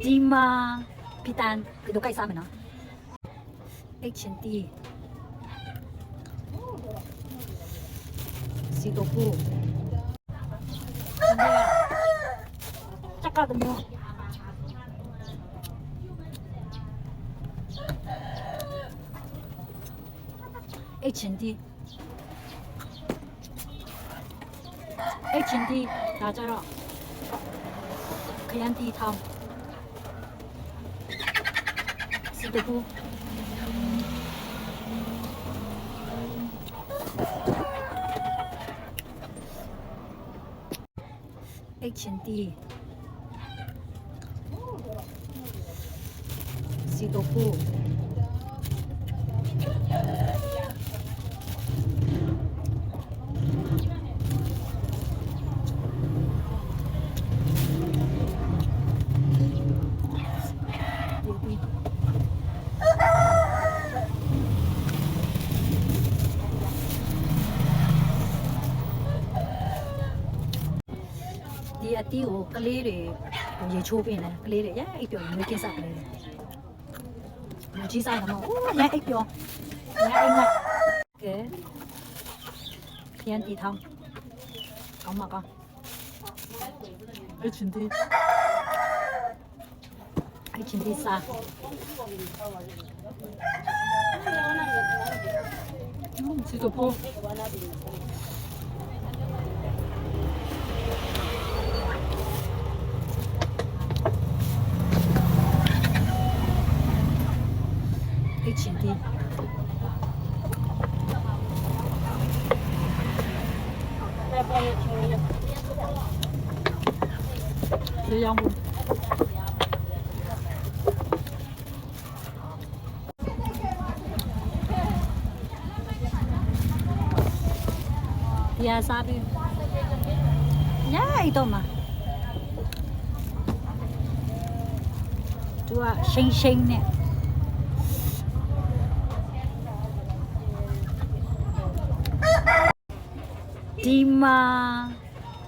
ဒီမှာပီတန်ဒီတော့ကိုက်စားမယ်နော်အိတ်ချင်းတီစီတိုပူchắc cao tầm mua H&D 다 자라 그냥 디 탐 시도부 H&D 시도부ဒီအတီးကိုကလေးတွေရေချိုးပေးနေကလေးတွေရဲအိပ်ပျော်မျိုးကိစ္စကလေးတွေမကြီးစားမှာရဲအိပ်ပျော်ရဲအိမ်ကကဲခရမ်းတီထောင်းကောင်းမကောင်းH&DစားစီတိုပိုH&D这样不？呀，啥的？呀，一道嘛。主要新鲜的。ဒီမှာ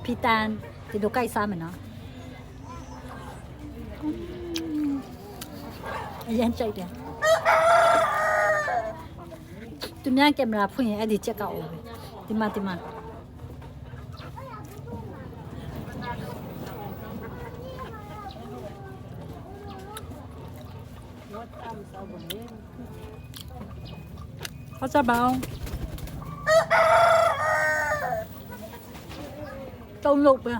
ပီတန်ဒီတော့ကိုက်စားမယ်နော်အရင်ကြိုက်တယ်သူများကင်မရာဖွင့်ရင်အဲ့ဒီချက်ကောက်အောင်ပဲဒီမှာ好စားပါအောင်သုံးလုပ်ပဲ